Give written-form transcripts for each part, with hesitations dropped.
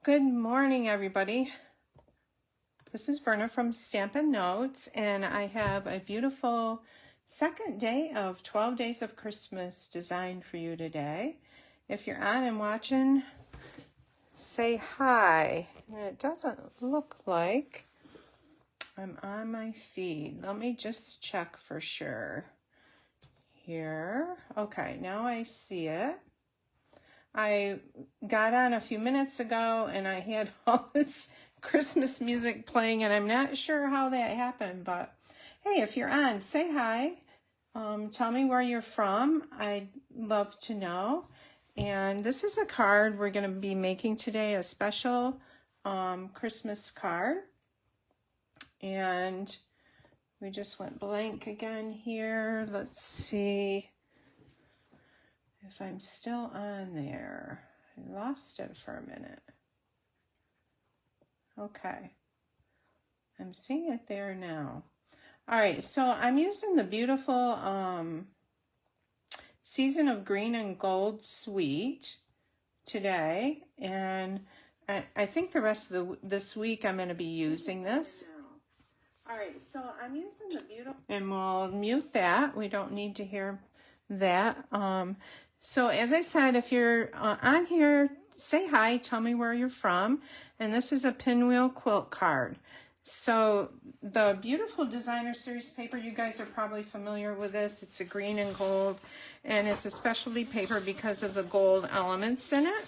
Good morning, everybody. This is Verna from Stampin' Notes, and I have a beautiful second day of 12 Days of Christmas designed for you today. If you're on and watching, say hi. And it doesn't look like I'm on my feed. Let me just check for sure here. Okay, now I see it. I got on a few minutes ago and I had all this Christmas music playing, and I'm not sure how that happened, but hey, if you're on, say hi. Tell me where you're from. I'd love to know. And this is a card we're going to be making today, a special Christmas card. And we just went blank again here. Let's see if I'm still on there. I lost it for a minute. Okay. I'm seeing it there now. All right, so I'm using the beautiful Season of Green and Gold Suite today. And I think the rest of this week I'm going to be using this. All right, so I'm using the beautiful, and we'll mute that. We don't need to hear that. So as I said, if you're on here, say hi, tell me where you're from. And this is a Pinwheel quilt card. So the beautiful designer series paper, you guys are probably familiar with this. It's a green and gold, and it's a specialty paper because of the gold elements in it.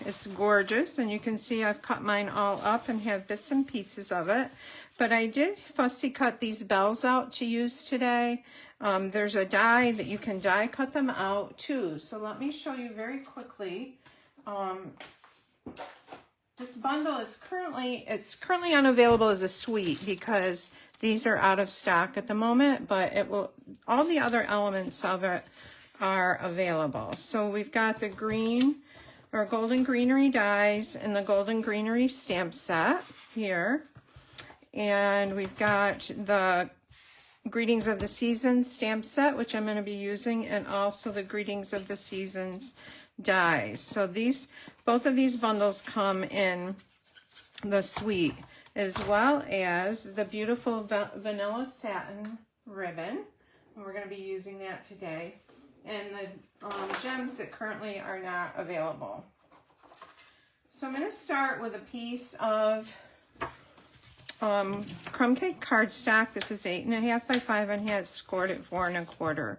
It's gorgeous, and you can see I've cut mine all up and have bits and pieces of it. But I did fussy cut these bells out to use today. There's a die that you can die cut them out too. So let me show you very quickly. This bundle is currently unavailable as a suite because these are out of stock at the moment, but it will, all the other elements of it are available. So we've got the green or golden greenery dies and the golden greenery stamp set here. And we've got the Greetings of the Seasons stamp set, which I'm going to be using, and also the Greetings of the Seasons dies. So both of these bundles come in the suite, as well as the beautiful vanilla satin ribbon. And we're going to be using that today. And the gems that currently are not available. So I'm going to start with a piece of crumb cake cardstock. This is 8.5 by 5 and has scored at 4 1/4.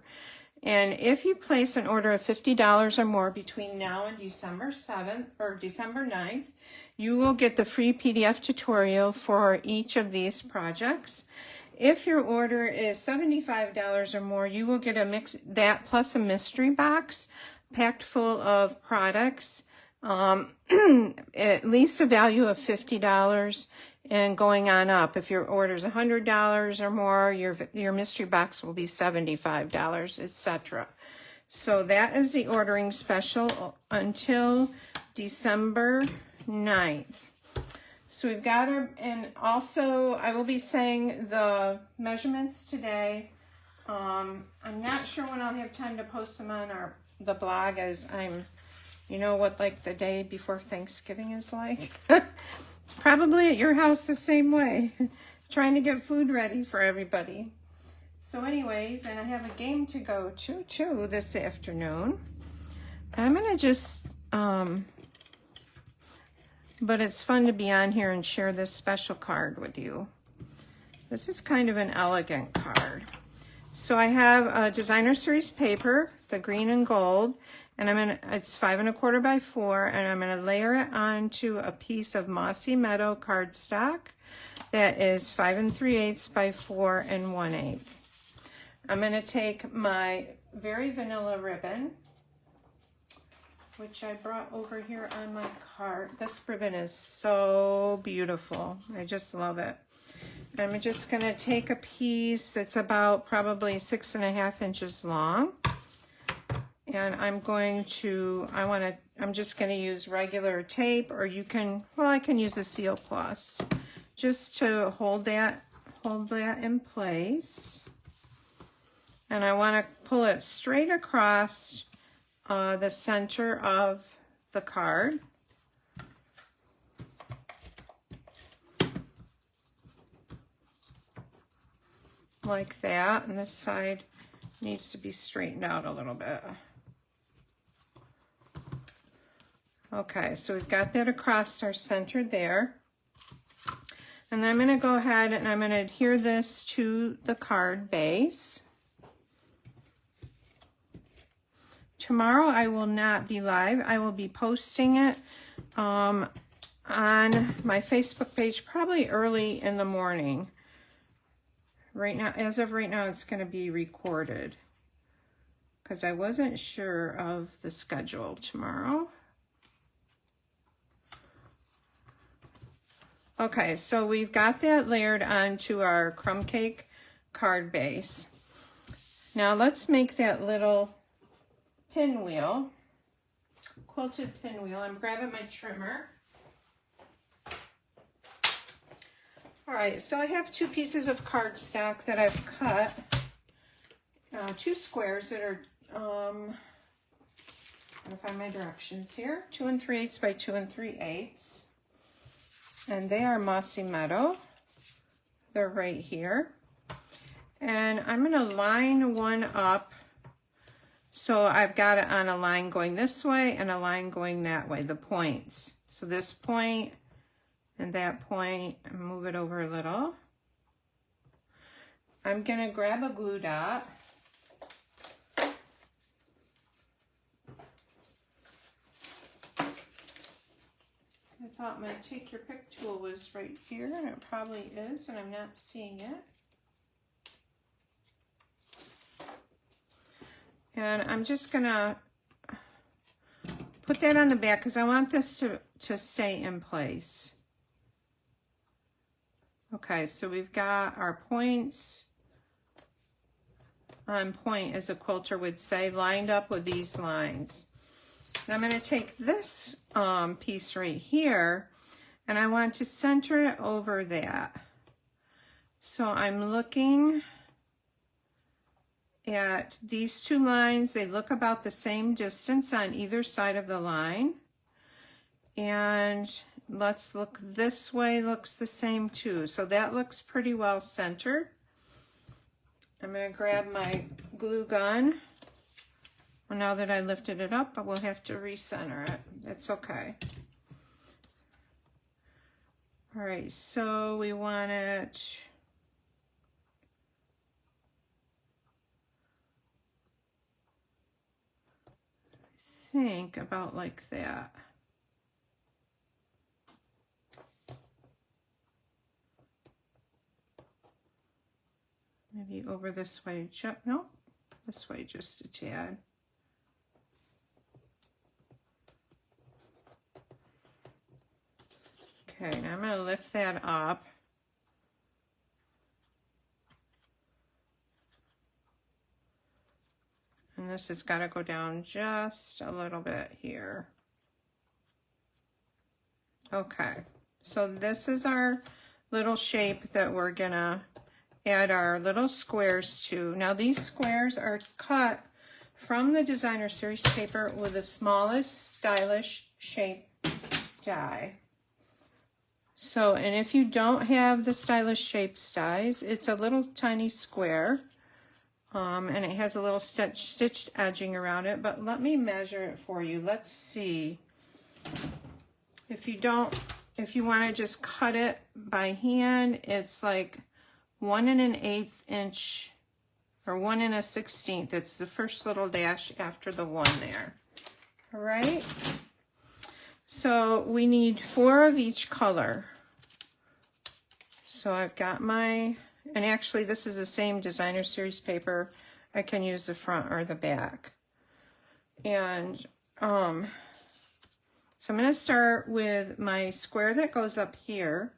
And if you place an order of $50 or more between now and December 7th or December 9th, you will get the free PDF tutorial for each of these projects. If your order is $75 or more, you will get that plus a mystery box packed full of products, at least a value of $50 and going on up. If your order is $100 or more, your mystery box will be $75, etc. So that is the ordering special until December 9th. So we've got our, and also I will be saying the measurements today. I'm not sure when I'll have time to post them on the blog, as you know what, like the day before Thanksgiving is like. Probably at your house the same way, trying to get food ready for everybody. So anyways, and I have a game to go to too this afternoon. I'm gonna just, but it's fun to be on here and share this special card with you. This is kind of an elegant card. So I have a designer series paper, the green and gold, and it's 5 1/4 by 4, and I'm gonna layer it onto a piece of Mossy Meadow cardstock that is 5 3/8 by 4 1/8. I'm gonna take my very vanilla ribbon, which I brought over here on my card. This ribbon is so beautiful. I just love it. I'm just gonna take a piece that's about probably 6.5 inches long. And I'm just gonna use regular tape, or I can use a seal plus just to hold that in place. And I wanna pull it straight across the center of the card. like that, and this side needs to be straightened out a little bit. Okay, so we've got that across our center there. And I'm going to go ahead and I'm going to adhere this to the card base. Tomorrow I will not be live. I will be posting it on my Facebook page probably early in the morning. Right now, as of right now, it's going to be recorded because I wasn't sure of the schedule tomorrow. Okay, so we've got that layered onto our crumb cake card base. Now let's make that little pinwheel, quilted pinwheel. I'm grabbing my trimmer. All right, so I have 2 pieces of cardstock that I've cut, 2 squares that are, I'm gonna find my directions here, 2 3/8 by 2 3/8. And they are Mossy Meadow. They're right here. And I'm going to line one up. So I've got it on a line going this way and a line going that way, the points. So this point and that point, move it over a little. I'm going to grab a glue dot. I thought my take your pick tool was right here, and it probably is, and I'm not seeing it. And I'm just gonna put that on the back because I want this to stay in place. Okay, so we've got our points on point, as a quilter would say, lined up with these lines. And I'm going to take this piece right here, and I want to center it over that. So I'm looking at these 2 lines. They look about the same distance on either side of the line. And let's look this way, looks the same too. So that looks pretty well centered. I'm going to grab my glue gun. Well, now that I lifted it up, I will have to recenter it. That's okay. All right, so we want it I think about like that. Maybe over this way, no, this way just a tad. Okay, now I'm going to lift that up. And this has got to go down just a little bit here. Okay, so this is our little shape that we're going to add our little squares to. Now these squares are cut from the designer series paper with the smallest stylish shape die. So, and if you don't have the stylish shapes dies, it's a little tiny square, and it has a little stitched edging around it, but let me measure it for you. Let's see. If you want to just cut it by hand, it's like 1 1/8 inch, or 1 1/16. It's the first little dash after the 1 there. All right. So we need 4 of each color. So I've got my, and actually this is the same designer series paper. I can use the front or the back. And so I'm going to start with my square that goes up here.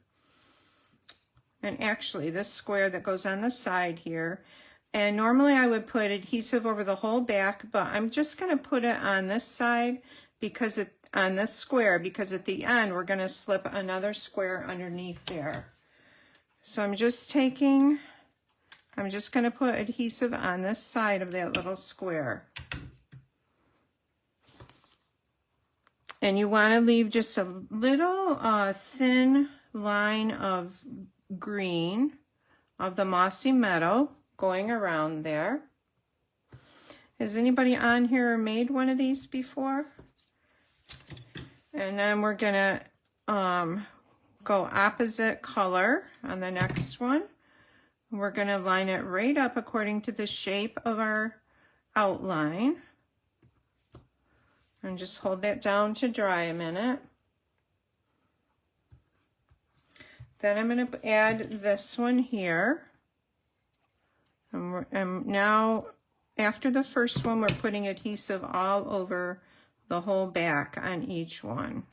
And actually this square that goes on the side here. And normally I would put adhesive over the whole back, but I'm just going to put it on this side because on this square, because at the end we're going to slip another square underneath there. So I'm just going to put adhesive on this side of that little square. And you want to leave just a little thin line of green of the Mossy Meadow going around there. Has anybody on here made one of these before? And then we're gonna go opposite color on the next one. We're gonna line it right up according to the shape of our outline. And just hold that down to dry a minute. Then I'm going to add this one here. And now, after the first one, we're putting adhesive all over the whole back on each one.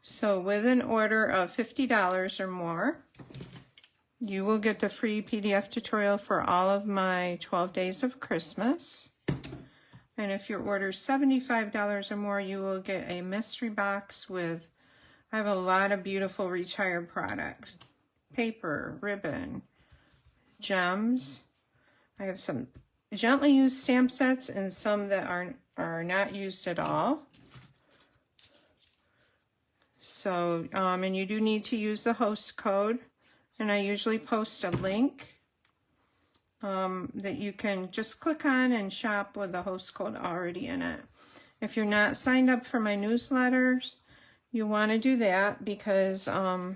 So with an order of $50 or more, you will get the free PDF tutorial for all of my 12 days of Christmas. And if your order is $75 or more, you will get a mystery box with, I have a lot of beautiful retired products. Paper, ribbon, gems. I have some gently used stamp sets and some that are not used at all. So, and you do need to use the host code. And I usually post a link that you can just click on and shop with the host code already in it. If you're not signed up for my newsletters, you want to do that because I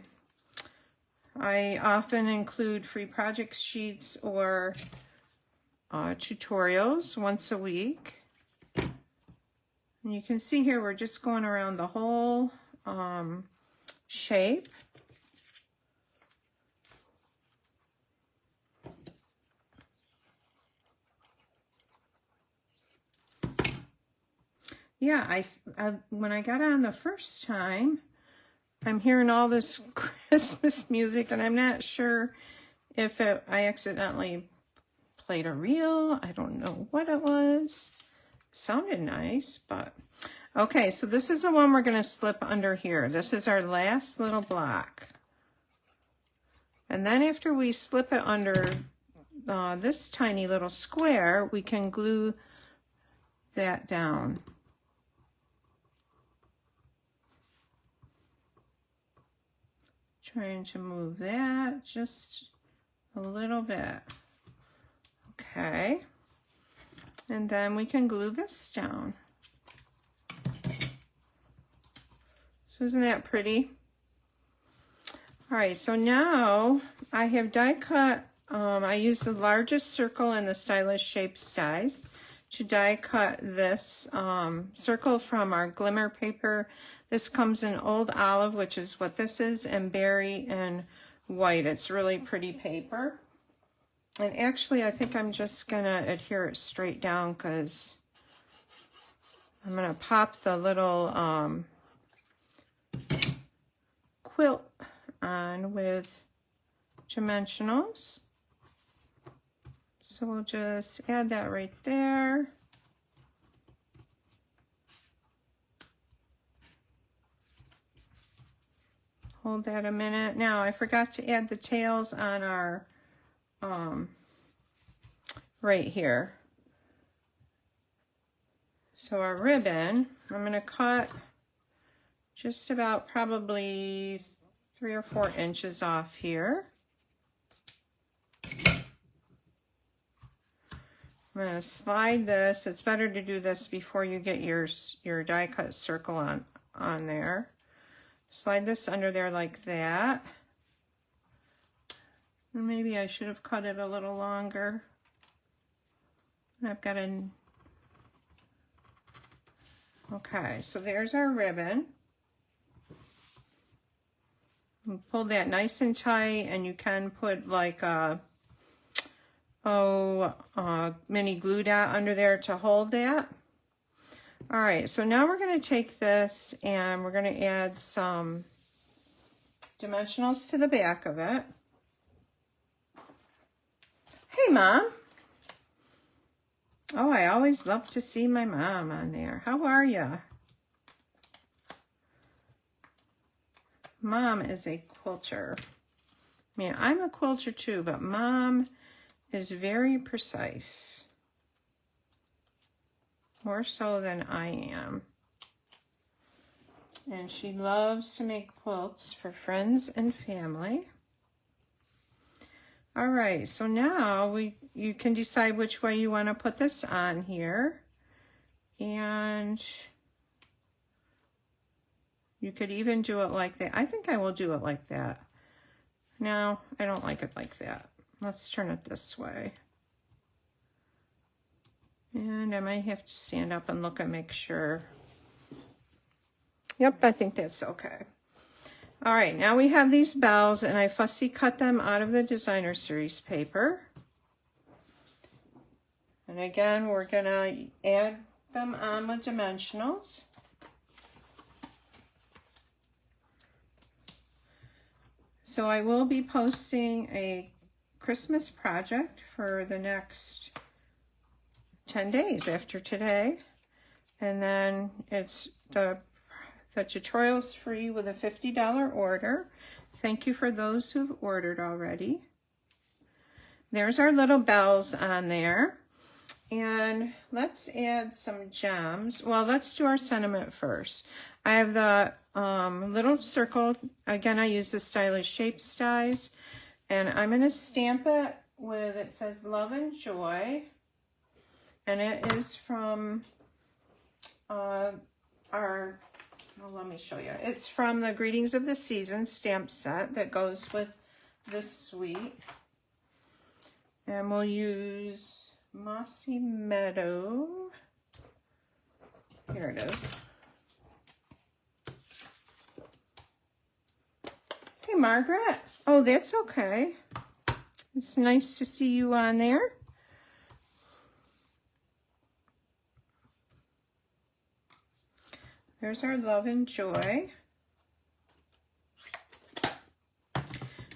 often include free project sheets or tutorials once a week. And you can see here we're just going around the whole shape. Yeah, I when I got on the first time, I'm hearing all this Christmas music, and I'm not sure if I accidentally played a reel. I don't know what it was. Sounded nice, but okay. So this is the one we're going to slip under here. This is our last little block, and then after we slip it under this tiny little square, we can glue that down. Trying to move that just a little bit. Okay. And then we can glue this down. So isn't that pretty? All right, so now I have die cut. I use the largest circle in the Stylish Shapes dies to die cut this circle from our glimmer paper. This comes in Old Olive, which is what this is, and Berry and White. It's really pretty paper. And actually, I think I'm just gonna adhere it straight down because I'm gonna pop the little quilt on with dimensionals. So we'll just add that right there. Hold that a minute. Now, I forgot to add the tails on our, right here. So our ribbon, I'm going to cut just about probably 3 or 4 inches off here. I'm going to slide this. It's better to do this before you get your die cut circle on there. Slide this under there like that. And maybe I should have cut it a little longer. I've got okay, so there's our ribbon. Pull that nice and tight, and you can put like a mini glue dot under there to hold that. All right, so now we're going to take this and we're going to add some dimensionals to the back of it. Hey, Mom. Oh, I always love to see my mom on there. How are you? Mom is a quilter. I mean, I'm a quilter too, but Mom is very precise. More so than I am. And she loves to make quilts for friends and family. All right, so now you can decide which way you want to put this on here. And you could even do it like that. I think I will do it like that. No, I don't like it like that. Let's turn it this way. And I might have to stand up and look and make sure. Yep, I think that's okay. All right, now we have these bells, and I fussy cut them out of the designer series paper. And again, we're gonna add them on with dimensionals. So I will be posting a Christmas project for the next 10 days after today. And then it's the tutorial's free with a $50 order. Thank you for those who've ordered already. There's our little bells on there. And let's add some gems. Well, let's do our sentiment first. I have the little circle. Again, I use the Stylish Shapes dies. And I'm going to stamp it with, it says Love and Joy. And it is from well, let me show you. It's from the Greetings of the Season stamp set that goes with this suite. And we'll use Mossy Meadow. Here it is. Hey, Margaret. Oh, that's okay. It's nice to see you on there. There's our Love and Joy.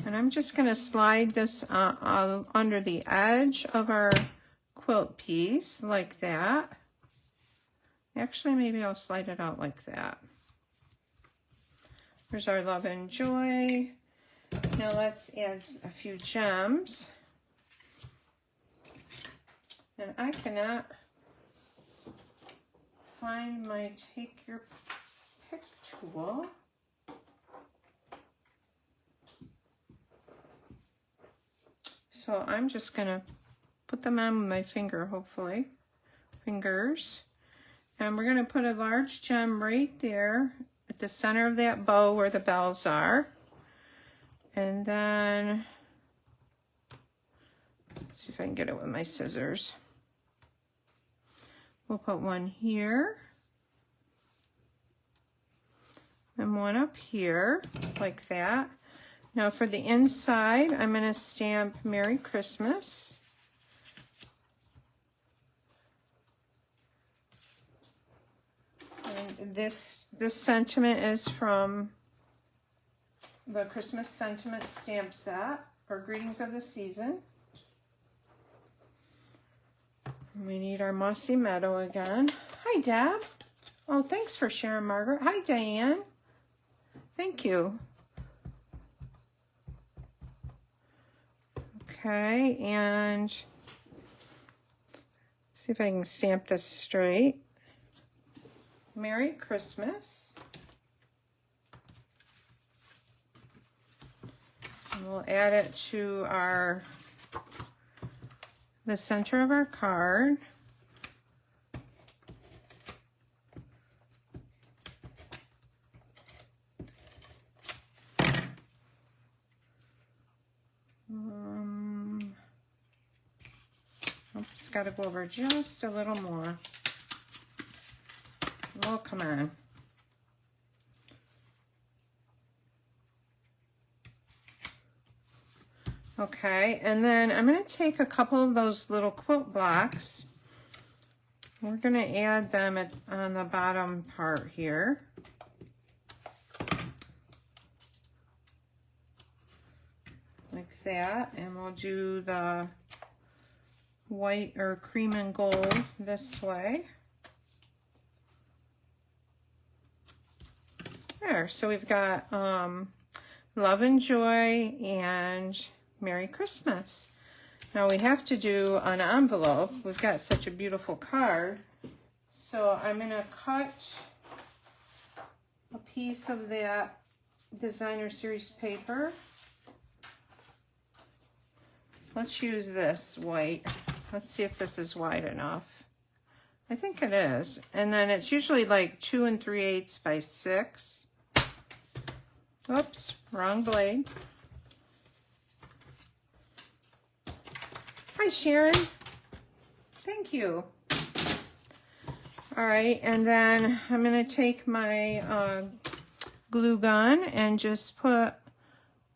And I'm just going to slide this under the edge of our quilt piece like that. Actually, maybe I'll slide it out like that. There's our Love and Joy. Now let's add a few gems. And I cannot find my take your pick tool. So I'm just gonna put them on with my finger, hopefully. Fingers. And we're gonna put a large gem right there at the center of that bow where the bells are. And then, let's see if I can get it with my scissors. We'll put one here and one up here like that. Now for the inside, I'm going to stamp Merry Christmas. And this sentiment is from the Christmas Sentiment stamp set, or Greetings of the Season. We need our Mossy Meadow again. Hi, Deb. Oh, thanks for sharing, Margaret. Hi, Diane. Thank you. Okay, and see if I can stamp this straight. Merry Christmas. And we'll add it to the center of our card. It's got to go over just a little more. Oh, come on. Okay, and then I'm going to take a couple of those little quilt blocks. We're going to add them on the bottom part here. Like that, and we'll do the white or cream and gold this way. There, so we've got Love and Joy and Merry Christmas. Now we have to do an envelope. We've got such a beautiful card. So I'm going to cut a piece of that designer series paper. Let's use this white. Let's see if this is wide enough. I think it is. And then it's usually like 2 3/8 by 6. Oops, wrong blade. Hi, Sharon. Thank you. All right, and then I'm going to take my glue gun and just put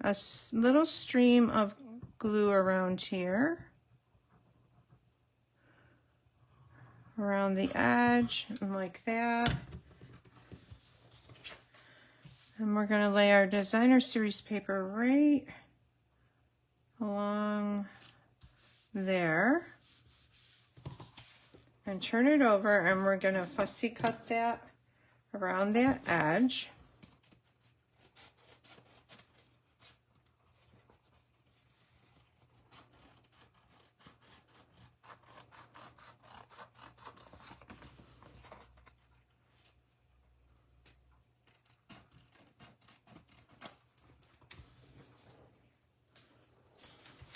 a little stream of glue around here, around the edge, and like that. And we're going to lay our designer series paper right along there and turn it over, and we're going to fussy cut that around that edge.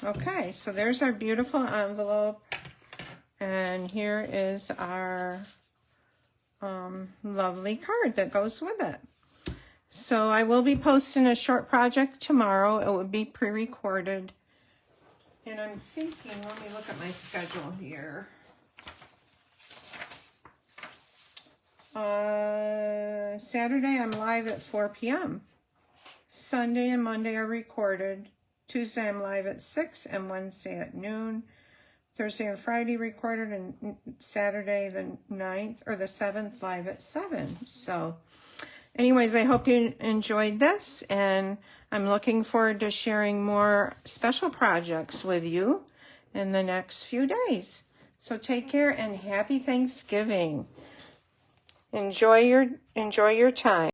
Okay, so there's our beautiful envelope, and here is our lovely card that goes with it. So I will be posting a short project tomorrow. It would be pre-recorded, and I'm thinking, let me look at my schedule here. Saturday I'm live at 4 p.m. Sunday and Monday are recorded. Tuesday I'm live at 6 and Wednesday at noon. Thursday and Friday recorded, and Saturday the 9th or the 7th live at 7. So anyways, I hope you enjoyed this, and I'm looking forward to sharing more special projects with you in the next few days. So take care and happy Thanksgiving. Enjoy your time.